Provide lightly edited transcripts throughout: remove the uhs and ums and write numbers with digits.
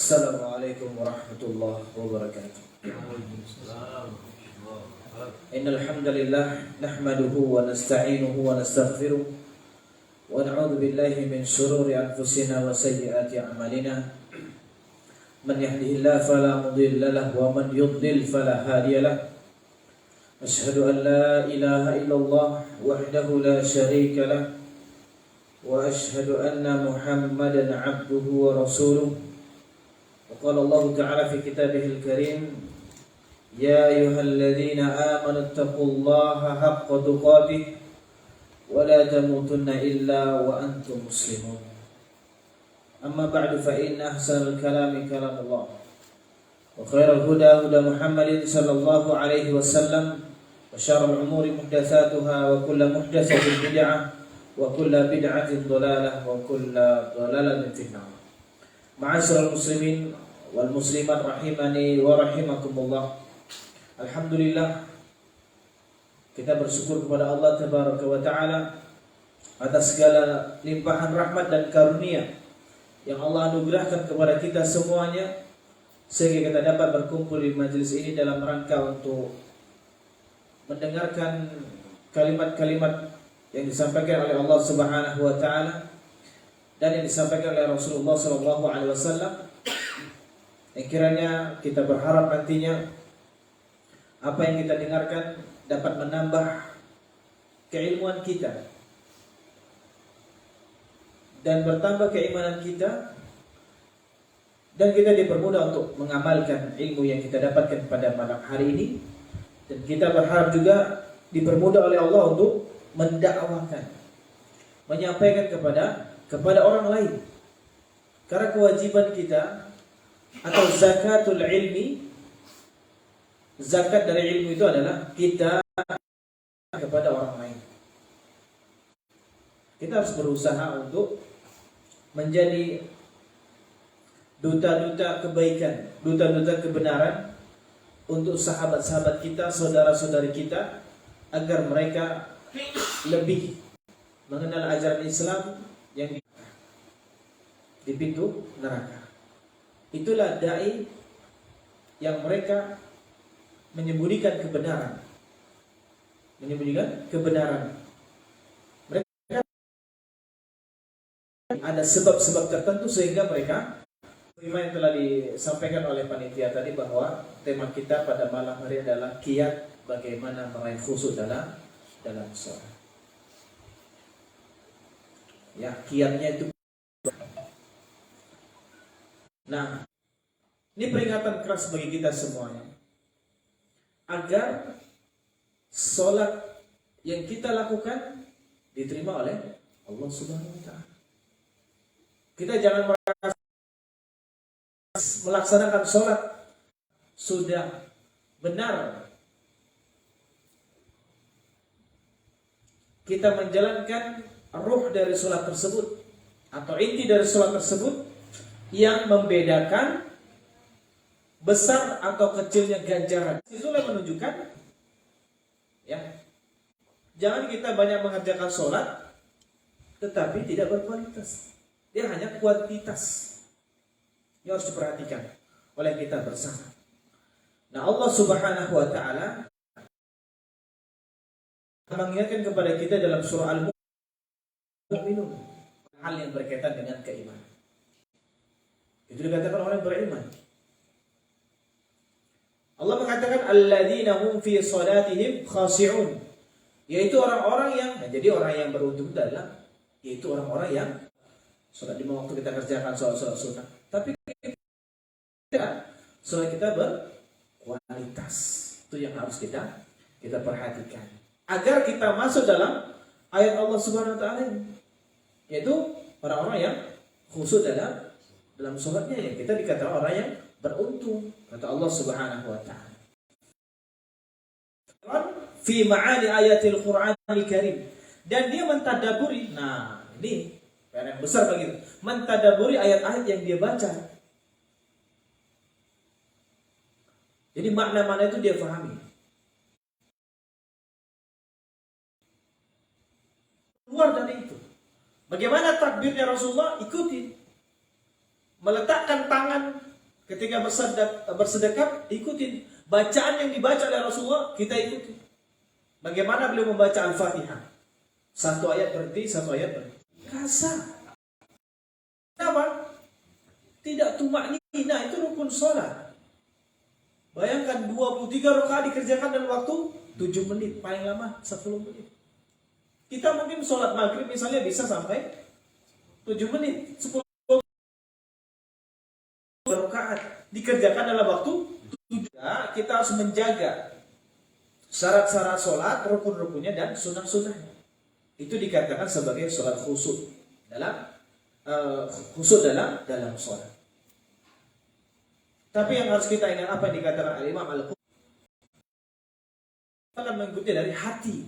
Assalamualaikum warahmatullahi wabarakatuh. Innal hamdalillah nahmaduhu wa nasta'inuhu wa nastaghfiruh wa na'udzu billahi min shururi anfusina wa sayyiati a'malina. Man yahdihillahu fala mudilla lahu wa man yudlil fala hadiya lahu. Asyhadu an la ilaha illallah wahdahu la syarika lahu wa asyhadu anna Muhammadan 'abduhu wa rasuluh. وقال الله تعالى في كتابه الكريم يا أيها الذين آمنوا اتقوا الله حق تقاته ولا تموتن إلا وأنتم مسلمون أما بعد فإن أحسن الكلام كلام الله وخير الهدى هدى محمد صلى الله عليه وسلم وشر الأمور محدثاتها وكل محدثة بدعة وكل بدعة ضلالة وكل ضلالة في النار. Ma'asyiral muslimin wal muslimat rahimani wa rahimakumullah. Alhamdulillah, kita bersyukur kepada Allah tabaraka wa taala atas segala limpahan rahmat dan karunia yang Allah anugerahkan kepada kita semuanya, sehingga kita dapat berkumpul di majelis ini dalam rangka untuk mendengarkan kalimat-kalimat yang disampaikan oleh Allah Subhanahu wa taala dan yang disampaikan oleh Rasulullah SAW, yang kiranya kita berharap nantinya apa yang kita dengarkan dapat menambah keilmuan kita dan bertambah keimanan kita, dan kita dipermudah untuk mengamalkan ilmu yang kita dapatkan pada malam hari ini, dan kita berharap juga dipermudah oleh Allah untuk mendakwakan, menyampaikan kepada orang lain. Karena kewajiban kita atau zakatul ilmi, zakat dari ilmu itu adalah kita kepada orang lain. Kita harus berusaha untuk menjadi duta-duta kebaikan, duta-duta kebenaran untuk sahabat-sahabat kita, saudara-saudari kita, agar mereka lebih mengenal ajaran Islam yang di pintu neraka. Itulah dai yang mereka menyembunyikan kebenaran. Mereka ada sebab-sebab tertentu sehingga mereka, yang telah disampaikan oleh panitia tadi, bahwa tema kita pada malam hari adalah kiat bagaimana meraih khusyuk dalam sholat. Ya, kiatnya itu. Nah, ini peringatan keras bagi kita semuanya, agar sholat yang kita lakukan diterima oleh Allah Subhanahu wa taala. Kita jangan melaksanakan sholat sudah benar, kita menjalankan ruh dari sholat tersebut atau inti dari sholat tersebut yang membedakan besar atau kecilnya ganjaran. Itulah menunjukkan, ya, jangan kita banyak mengerjakan sholat tetapi tidak berkualitas. Dia hanya kuantitas yang harus diperhatikan oleh kita bersama. Nah, Allah Subhanahu wa taala mengingatkan kepada kita dalam surah Al-Mu'minun hal yang berkaitan dengan keimanan. Itu dikatakan orang beriman. Allah mengatakan alladzina hum fi salatihim khashi'un, yaitu orang-orang yang, jadi orang yang beruntung adalah yaitu orang-orang yang salat lima waktu kita kerjakan sholat sunnah, tapi sholat kita berkualitas. Itu yang harus kita perhatikan agar kita masuk dalam ayat Allah Subhanahu wa taala, yaitu orang-orang yang khusyuk dalam sholatnya, yang kita dikatakan orang yang beruntung, kata Allah Subhanahu wa taala. Fi ma'ani ayatil Qur'anil Karim, dan dia mentadaburi. Nah, ini yang besar begitu, mentadaburi ayat-ayat yang dia baca. Jadi makna-makna itu dia fahami. Luar dari itu, bagaimana takbirnya Rasulullah, ikuti. Meletakkan tangan Ketika bersedekap, ikutin bacaan yang dibaca oleh Rasulullah, kita ikuti. Bagaimana beliau membaca Al-Fatihah? Satu ayat berhenti, satu ayat berhenti. Kasar. Kenapa? Tidak tumaknina, itu rukun sholat. Bayangkan 23 rakaat dikerjakan dalam waktu 7 menit, paling lama 10 menit. Kita mungkin sholat maghrib misalnya bisa sampai 7 menit, 10 rakaat dikerjakan dalam waktu 7. Kita harus menjaga syarat-syarat sholat, rukun-rukunnya dan sunnah-sunnahnya. Itu dikatakan sebagai sholat khusyuk dalam sholat. Tapi yang harus kita ingat apa yang dikatakan Al-Imam Al-Qurtubi, akan mengikuti dari hati.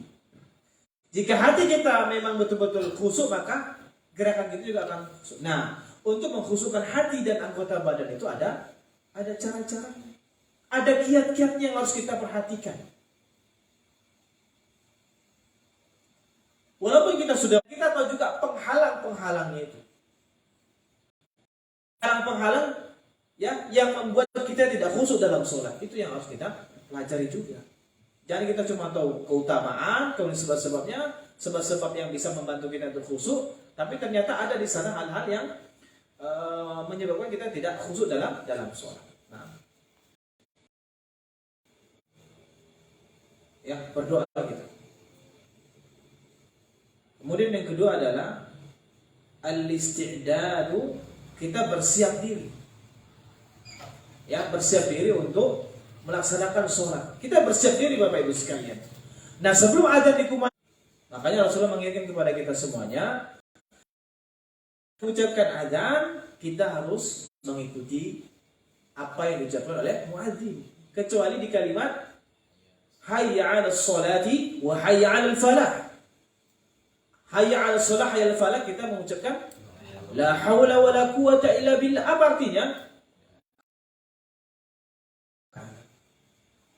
Jika hati kita memang betul-betul khusyuk, maka gerakan kita juga akan khusyuk. Nah, untuk mengkhusyukkan hati dan anggota badan itu ada cara-caranya. Ada kiat-kiatnya yang harus kita perhatikan. Walaupun kita tahu juga penghalang-penghalangnya itu. Penghalang ya yang membuat kita tidak khusyuk dalam sholat, itu yang harus kita pelajari juga. Jangan kita cuma tahu keutamaan, kemudian sebab-sebab yang bisa membantu kita untuk khusyuk, tapi ternyata ada di sana hal-hal yang menyebabkan kita tidak khusyuk dalam sholat. Nah, ya berdoa kita. Kemudian yang kedua adalah al-isti'dadu, kita bersiap diri. Ya, bersiap diri untuk melaksanakan sholat. Kita bersiap diri Bapak Ibu sekalian. Nah, sebelum azan dikumandangkan, makanya Rasulullah mengingatkan kepada kita semuanya, mengucapkan azan, kita harus mengikuti apa yang diucapkan oleh muadzin. Kecuali di kalimat hayya 'alas sholati wa hayya 'alal falah. Hayya 'alas shalah, hayya 'alal falah, kita mengucapkan la haula wala quwata illa billah. Apa artinya?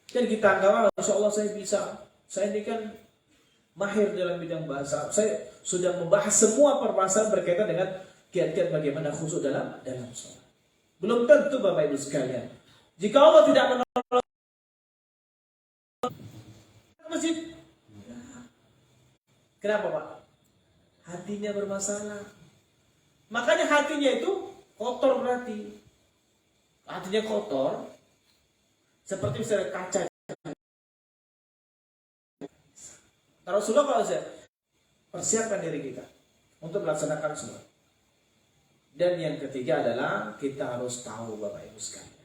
Dan kita anggap, Masya Allah saya bisa. Saya ini kan mahir dalam bidang bahasa. Saya sudah membahas semua permasalahan berkaitan dengan kiat-kiat bagaimana khusyuk dalam sholat. Belum tentu Bapak Ibu sekalian. Jika Allah tidak menolong masjid, kenapa Pak? Hatinya bermasalah. Makanya hatinya itu kotor berarti. Hatinya kotor, seperti misalnya kaca. Rasulullah kalau saya persiapkan diri kita untuk melaksanakan sholat. Dan yang ketiga adalah kita harus tahu Bapak Ibu sekalian,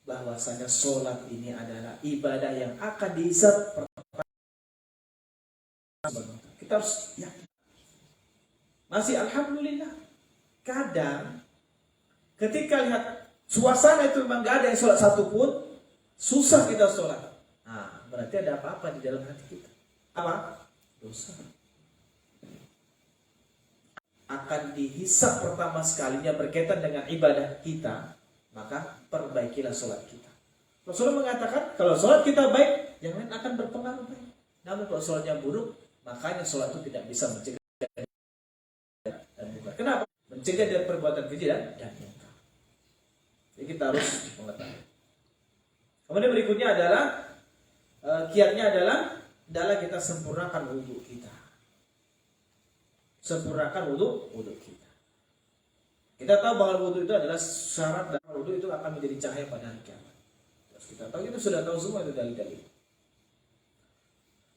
bahwasanya sholat ini adalah ibadah yang akan dihisab. Kita harus yakin. Masih alhamdulillah. Kadang ketika lihat suasana itu memang gak ada yang sholat satupun, susah kita sholat. Nah, berarti ada apa-apa di dalam hati kita. Apa? Dosa. Akan dihisab pertama sekalinya berkaitan dengan ibadah kita, maka perbaikilah sholat kita. Rasulullah mengatakan, kalau sholat kita baik, yang lain akan berpengaruh baik. Namun kalau sholatnya buruk, makanya sholat itu tidak bisa mencegah dan bukan. Kenapa? Mencegah dari perbuatan keji dan munkar. Jadi kita harus mengetahui. Kemudian berikutnya adalah kiatnya adalah kita sempurnakan wudhu kita. Sempurnakan wudhu kita. Kita tahu bahwa wudhu itu adalah syarat, dan wudhu itu akan menjadi cahaya pada hari kiamat. Terus kita tahu, kita sudah tahu semua itu dalil-dalil.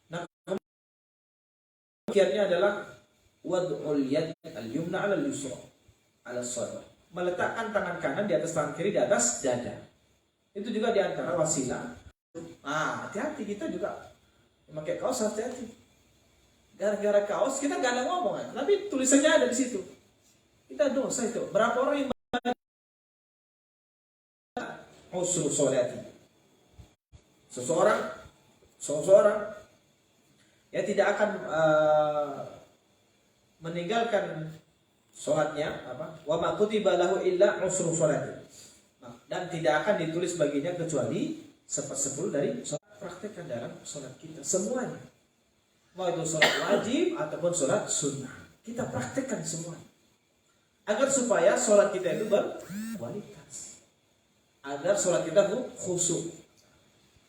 Nah, kiatnya adalah wad'ul yad al-yumna 'ala al-yusra 'ala as-sadr. Meletakkan tangan kanan di atas tangan kiri di atas dada. Itu juga di antara wasilah. Hati-hati, kita juga memakai kaos, hati-hati. Gara-gara kaos kita nggak ada ngomong kan, tapi tulisannya ada di situ. Kita dosa itu. Berapa orang yang usru sholati? Seseorang ya tidak akan meninggalkan sholatnya, wa ma kutiba lahu illa usru sholati. Dan tidak akan ditulis baginya kecuali 1/10 dari sholat. Praktekkan dalam sholat kita semuanya, mau itu sholat wajib ataupun sholat sunnah, kita praktekkan semuanya agar supaya sholat kita itu berkualitas. agar sholat kita khusyuk.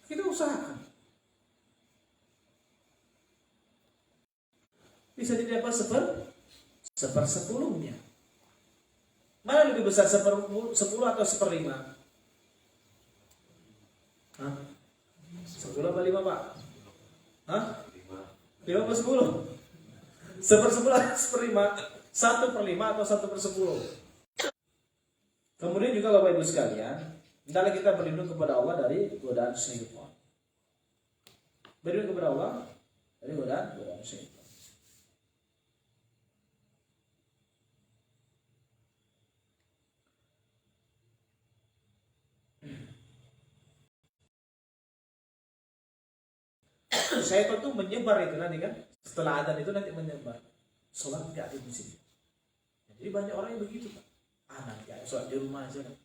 Kita usahakan. Bisa didapat sepersepuluhnya. Mana lebih besar, 10 atau 1/5? Hah? 10 apa 5, Pak? Hah? 5 atau 10? 1/10 atau 1/5? 1/5 atau 1/10? Kemudian juga Bapak Ibu sekalian, hendaklah kita berlindung kepada Allah dari godaan syaitan. Berlindung kepada Allah dari godaan syaitan. Syaitan itu menyebar itu nanti kan, setelah adzan itu nanti menyebar. Sholat tidak di masjid. Jadi banyak orang yang begitu, Pak. Nanti sholat di rumah aja kan.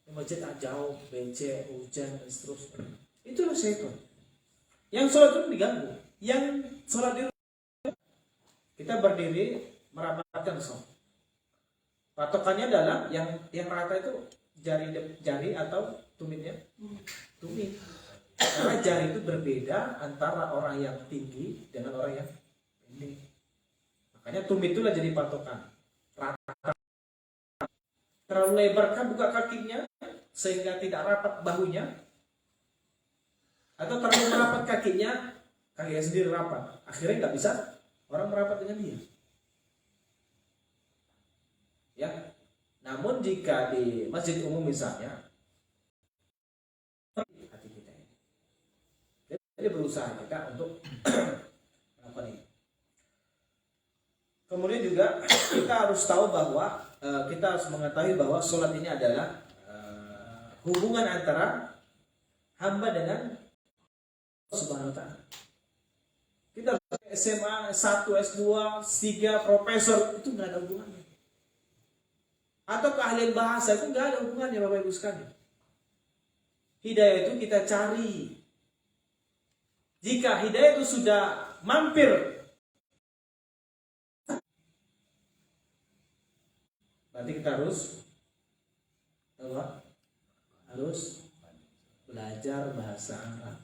Di masjid jauh, becek, hujan dan seterusnya. Itulah syaitan. Yang sholat itu diganggu. Yang sholat di rumah, kita berdiri merapatkan sholat. Patokannya adalah yang rata itu jari atau tumitnya? Tumit. Karena jari itu berbeda antara orang yang tinggi dengan orang yang pendek. Makanya tumit itulah jadi patokan. Rata. Terlalu lebar kan buka kakinya sehingga tidak rapat bahunya, atau terlalu merapat kakinya sendiri rapat, akhirnya nggak bisa orang merapat dengan dia. Ya. Namun jika di masjid umum misalnya, hati kita ini. Jadi berusaha kita untuk apa nih? Kemudian juga kita harus tahu bahwa kita harus mengetahui bahwa sholat ini adalah hubungan antara hamba dengan Allah Subhanahu wa Ta'ala. Kita SMA 1, S2, S3, profesor itu nggak ada hubungannya. Atau keahlian bahasa itu nggak ada hubungannya, Bapak Ibu sekalian. Hidayah itu kita cari. Jika hidayah itu sudah mampir, berarti kita harus belajar bahasa Arab.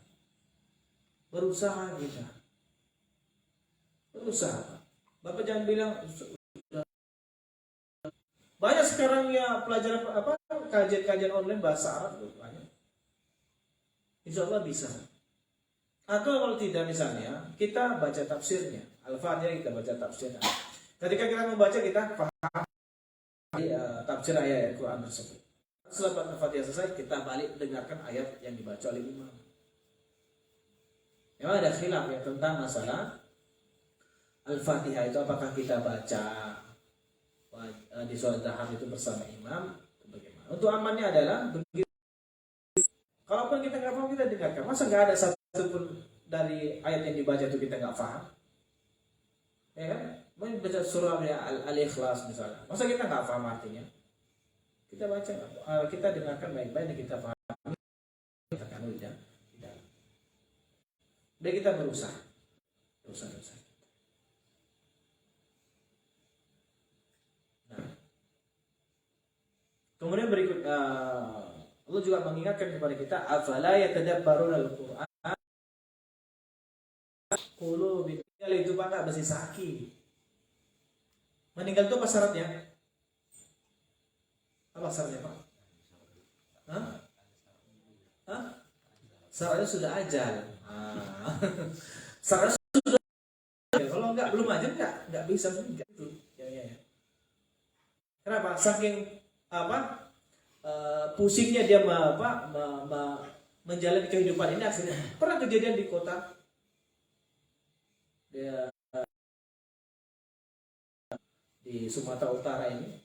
Berusaha kita. Berusaha. Bapak jangan bilang banyak sekarang ya pelajaran kajian online bahasa Arab banyak. Insya Allah bisa. Atau kalau tidak misalnya kita baca tafsirnya, Al-Fatihah kita baca tafsirnya. Ketika kita membaca kita paham tafsir ayat Al-Quran tersebut. Setelah Al-Fatihah selesai kita balik dengarkan ayat yang dibaca oleh imam. Memang ada khilaf ya tentang masalah Al-Fatihah itu apakah kita baca di sholat dahar itu bersama imam atau bagaimana. Untuk amannya adalah begitu. Kalaupun kita nggak paham kita dengarkan. Masa nggak ada satupun dari ayat yang dibaca itu kita nggak paham? Ya kan? Mau baca surah Al-Ikhlas misalnya. Masa kita nggak paham artinya? Kita baca, kita dengarkan baik-baik dan kita pahami. Kita kan tidak. Dan kita berusaha. Berusaha. Kemudian berikut Allah juga mengingatkan kepada kita afala yatadabbaruna al-Qur'an qulubin itu Pak enggak masih sakit. Meninggal itu apa syaratnya? Apa syaratnya Pak? Syaratnya sudah ajal. Syaratnya sudah ajal. Kalau enggak belum ajal enggak bisa enggak itu. Ya. Kenapa? Saking pusingnya dia menjalani kehidupan ini akhirnya pernah kejadian di kota dia di Sumatera Utara ini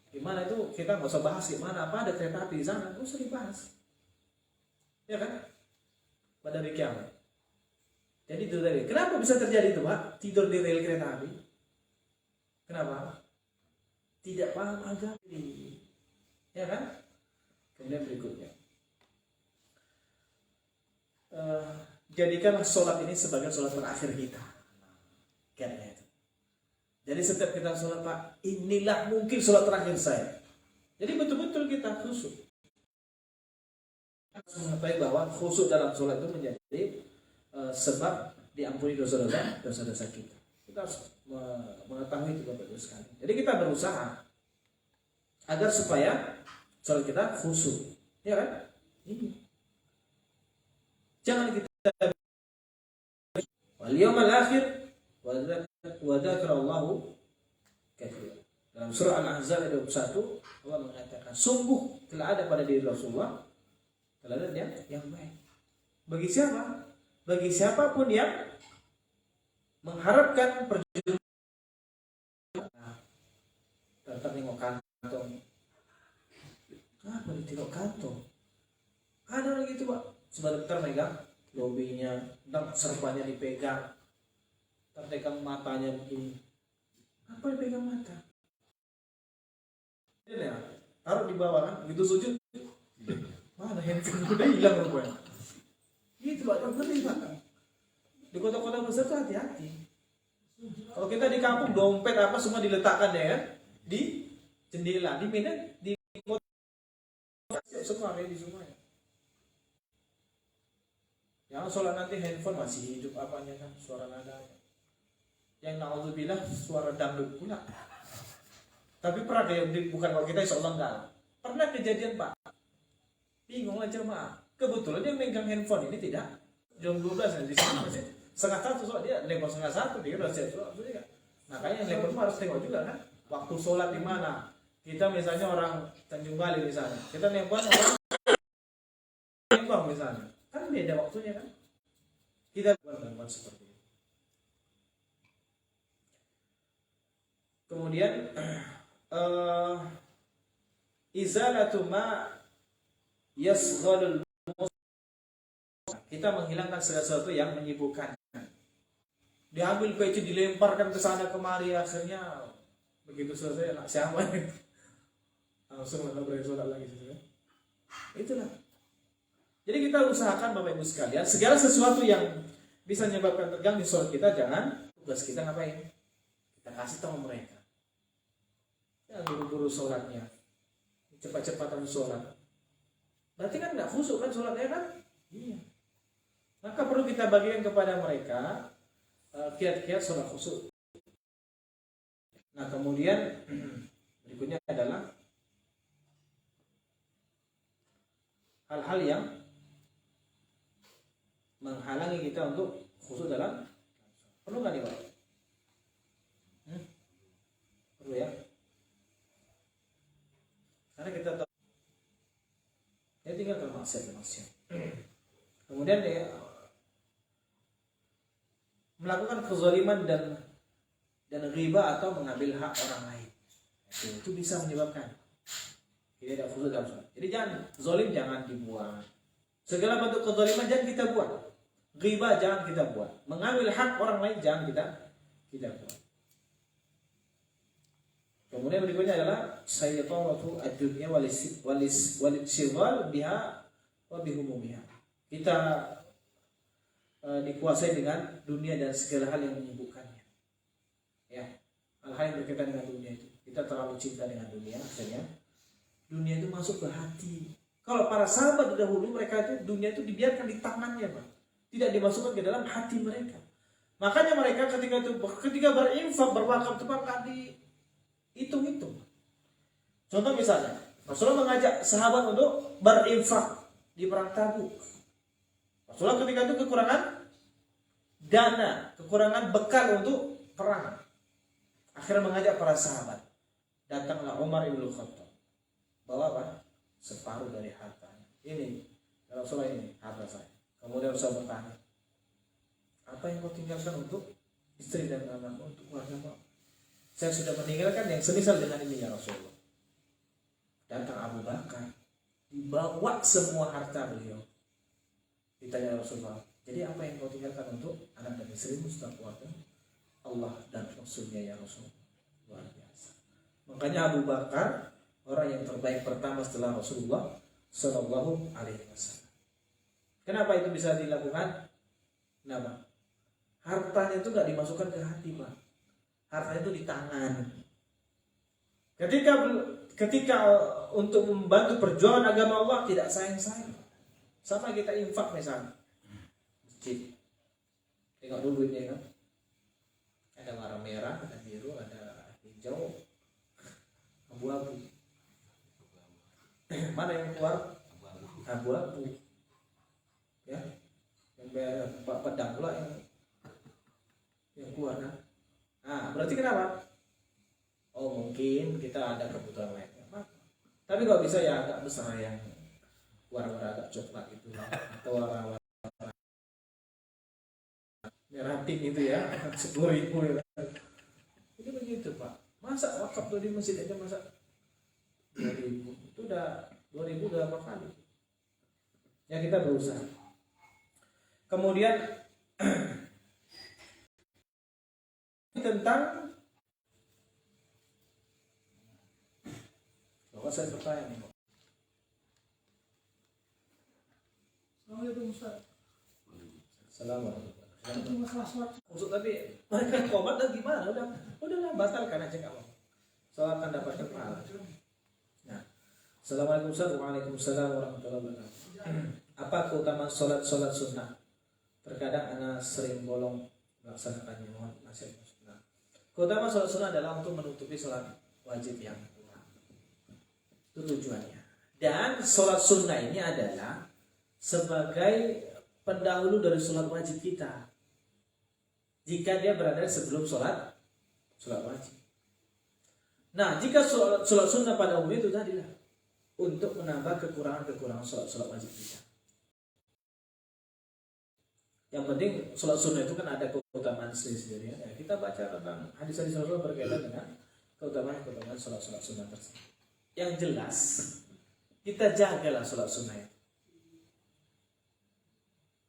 gimana itu kita nggak usah bahas gimana apa ada kereta api di sana nggak usah dibahas ya kan pada hari kiamat. Jadi itu tadi kenapa bisa terjadi itu Pak tidur di rel kereta api kenapa tidak paham agama ya kan. Kemudian berikutnya jadikanlah sholat ini sebagai sholat terakhir kita karena itu. Jadi setiap kita sholat Pak inilah mungkin sholat terakhir saya. Jadi betul-betul kita khusyuk mengetahui bahwa khusyuk dalam sholat itu menjadi sebab diampuni dosa-dosa kita. Kita harus mengetahui itu Bapak Ibu sekalian. Jadi kita berusaha agar supaya sholat kita khusyuk, ya kan? Ini. Jangan kita wal yawmal akhir wa dzakarallahu katsiran. Dalam surah Al-Ahzab ayat 21 Allah mengatakan, sungguh telah ada pada diri Rasulullah teladan yang baik. Bagi siapa? Bagi siapapun yang mengharapkan perjumpaan. Tetap nengok kantong. Kenapa ditengok kantong? Ada orang gitu Pak. Sebentar megang lobinya, dan serbannya dipegang. Terpegang matanya begini. Apa dipegang mata? Ini ya, taruh di bawah kan, begitu sujud. Mana handphone udah hilang rupanya. Gitu Pak, ngeri Pak. Di kota-kota besar tuh hati-hati. Kalau kita di kampung dompet apa semua diletakkan ya kan, di jendela. Di Medan di kota semua di semuanya. Yang sholat nanti handphone masih hidup apanya kan, suara nadanya. Yang na'udzubillah suara dangdut pula. Tapi pernah kayak bukan kalau kita insya Allah enggak. Pernah kejadian Pak. Bingung aja Mak. Kebetulan dia megang handphone ini tidak. Jam 12 di sana masih setengah satu soal dia lempar setengah satu dia udah siap sholat juga. Makanya yang lempar harus tengok juga kan. Waktu sholat di mana? Kita misalnya orang Tanjung Bali misalnya. Kita lempar orang Lembang misalnya. Kan beda waktunya kan. Kita buat seperti itu. Kemudian izalatu ma yasghalul kita menghilangkan segala sesuatu yang menyibukkan. Diambil peci dilemparkan ke sana kemari, akhirnya begitu selesai anak siapa ini langsung nggak boleh sholat lagi gitu. Itulah. Jadi kita usahakan Bapak Ibu sekalian, segala sesuatu yang bisa menyebabkan tegang di sholat kita, jangan tugas kita ngapain? Kita kasih tahu mereka. Jangan buru-buru sholatnya, cepat-cepatan sholat. Berarti kan nggak khusyuk kan sholatnya kan? Iya. Maka perlu kita bagikan kepada mereka kiat-kiat sholat khusyuk. Nah kemudian berikutnya adalah hal-hal yang menghalangi kita untuk khusyuk dalam perlu nggak nih Pak? Perlu ya. Karena kita tahu ya tinggal termaksud. Kemudian ya, melakukan kezaliman dan riba atau mengambil hak orang lain. Itu bisa menyebabkan tidak ada khusyuk dalam sholat. Jadi jangan zalim, jangan dibuat. Segala bentuk kezaliman jangan kita buat. Riba jangan kita buat. Mengambil hak orang lain jangan kita buat. Kemudian berikutnya adalah sayyidaratu ad-dunya wal-ishghal biha wa bihumumiha. Kita dikuasai dengan dunia dan segala hal yang menyibukkannya. Ya, hal-hal yang berkaitan dengan dunia itu. Kita terlalu cinta dengan dunia, akhirnya dunia itu masuk ke hati. Kalau para sahabat dahulu mereka itu dunia itu dibiarkan di tangannya, Pak. Tidak dimasukkan ke dalam hati mereka. Makanya mereka ketika berinfak, berwakaf itu nggak dihitung-hitung. Contoh misalnya, Rasulullah mengajak sahabat untuk berinfak di perang Tabuk. Rasulullah ketika itu kekurangan dana, kekurangan bekal untuk perang. Akhirnya mengajak para sahabat. Datanglah Umar ibn Khattab. Bawa apa? Separuh dari hartanya. Ini, Rasulullah ini harta saya. Kemudian Rasulullah bertanya, apa yang kau tinggalkan untuk istri dan anak, untuk keluarga? Saya sudah meninggalkan yang semisal dengan ini ya Rasulullah. Datang Abu Bakar, dibawa semua harta beliau. Ditanya Rasulullah, jadi apa yang kau tinggalkan untuk anak dan istrimu setelah keluarga? Allah dan Rasulnya ya Rasulullah. Luar biasa. Makanya Abu Bakar orang yang terbaik pertama setelah Rasulullah Sallallahu Alaihi Wasallam. Kenapa itu bisa dilakukan? Kenapa? Hartanya itu nggak dimasukkan ke hati, Pak. Hartanya itu di tangan. Ketika untuk membantu perjuangan agama Allah tidak sayang-sayang. Sama kita infak misalnya, masjid, tengok dulu duitnya kan, ada warna merah, ada biru, ada hijau, abu-abu. Mana yang keluar? Abu-abu. Ya, yang pedang pula yang keluar kan. Nah, berarti kenapa? Oh, mungkin kita ada kebutuhan lain. Tapi kalau bisa ya agak besar yang warna agak coklat gitu atau warna merah pink itu ya, 10.000 ya. Ini begitu Pak. Masa wakaf tuh di masjid aja masa 2.000? Itu udah 2.000 udah berapa kali? Ya kita berusaha. Kemudian tentang bahwa saya bertanya nih. Assalamualaikum Ustaz. Assalamualaikum. Maksud tapi mereka komat dan gimana? Udahlah batalkan aja nggak mau. Soal akan dapat pahala. Nah, Assalamualaikum Ustaz. Waalaikumsalam warahmatullahi wabarakatuh. Apa keutamaan sholat sunnah? Terkadang anak sering bolong melaksanakannya. Mohon nasihat. Nah, keutamaan sholat sunnah adalah untuk menutupi sholat wajib yang kurang. Itu tujuannya. Dan sholat sunnah ini adalah sebagai pendahulu dari sholat wajib kita. Jika dia berada sebelum sholat wajib. Nah, jika sholat sunnah pada umumnya itu tadilah untuk menambah kekurangan sholat wajib kita. Yang penting sholat sunnah itu kan ada keutamaan sendiri-sendiri. Ya, kita baca tentang hadis-hadis Rasulullah berkaitan dengan keutamaan sholat sunnah tersebut. Yang jelas kita jagalah sholat sunnah itu.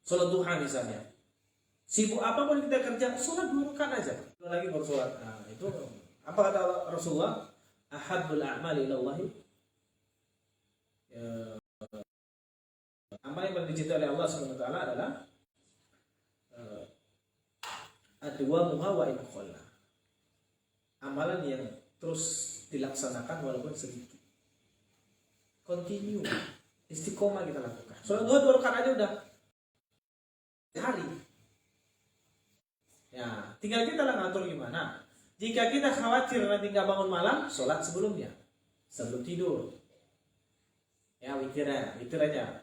Sholat duha misalnya, sibuk apapun kita kerja, sholat 2 rakaat aja. Lagi baru sholat. Nah, itu apa kata Rasulullah? Ahabbul a'mali ilallahi, amal yang paling dicintai oleh Allah SWT adalah adwamuha wa in qalla. Amalan yang terus dilaksanakan walaupun sedikit. Continue, istiqomah kita lakukan. Sholat 2 rakaat aja udah hari. Ya, tinggal kita lah ngatur gimana. Jika kita khawatir nanti nggak bangun malam, sholat sebelumnya, sebelum tidur. Ya, witir aja.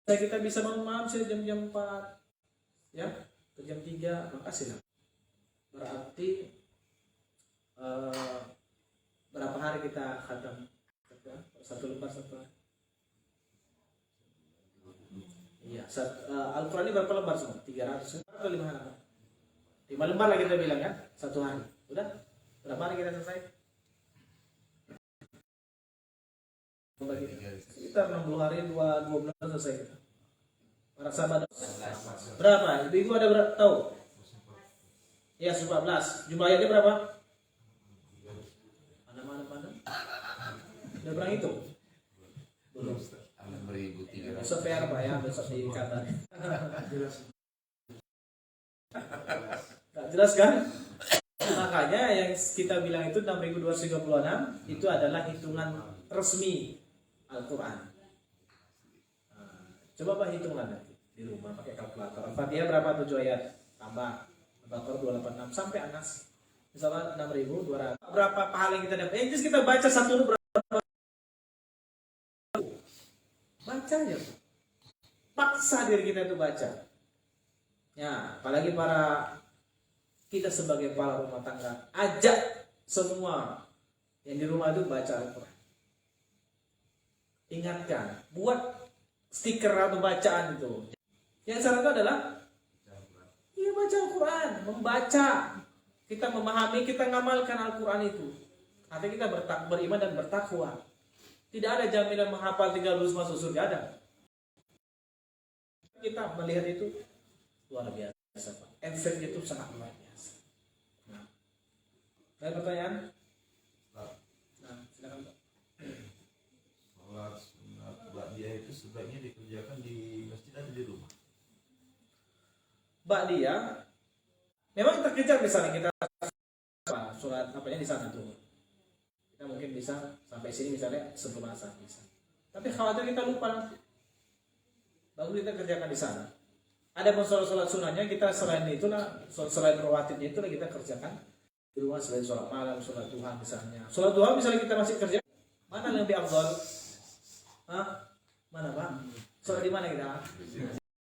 Kita bisa bangun malam jam 4, ya, ke jam 3, makasih lah. Berarti berapa hari kita khatam? 1 lembar 1 hari. Iya, Al-Quran ini berapa lembar semua? 300 atau 5 lembar? 5 lembar lah kita bilang kan, 1 hari. Udah? Berapa hari kita selesai? Sekitar 60 hari, 2 bulan selesai kita. Para sahabat berapa? Ibu ada berapa? Tahu? Ya, 14. Jumlah ayatnya berapa? Mana? Udah pernah hitung? Belum. Besok PR Pak ya, besok di Qatar. Gak jelas kan? Makanya yang kita bilang itu 6.236 itu adalah hitungan resmi Al-Quran. Coba Pak hitunglah nanti di rumah pakai kalkulator. Al-Fatihah berapa? 7 ayat tambah Al-Baqarah 286 sampai Anas. Misalnya 6.200. Berapa pahala yang kita dapat? Just kita baca satu berapa? Baca aja. Paksa diri kita itu baca. Ya, apalagi kita sebagai kepala rumah tangga, ajak semua yang di rumah itu baca Al-Quran. Ingatkan, buat stiker atau bacaan itu. Yang salah itu adalah baca Al-Quran, membaca. Kita memahami, kita ngamalkan Al-Quran itu. Artinya kita beriman dan bertakwa. Tidak ada jaminan menghafal 3 juz masuk surga, ada. Kita melihat itu luar biasa, Pak. Efeknya itu sangat luar biasa. Nah, ada pertanyaan? Nah, silakan Pak. Sholat sunat ba'diyah itu sebaiknya dikerjakan di masjid atau di rumah? Ba'diyah memang terkejar misalnya kita sholat apanya di sana tuh. Kita mungkin bisa sampai sini misalnya sebelum asar bisa. Tapi khawatir kita lupa nanti. Baru kita kerjakan di sana. Ada pun sholat sunnahnya kita selain itulah, selain rawatibnya itulah kita kerjakan di rumah selain sholat malam, sholat duha misalnya. Sholat duha misalnya kita masih kerja, mana yang lebih afdal? Hah? Mana Pak? Sholat di mana kita?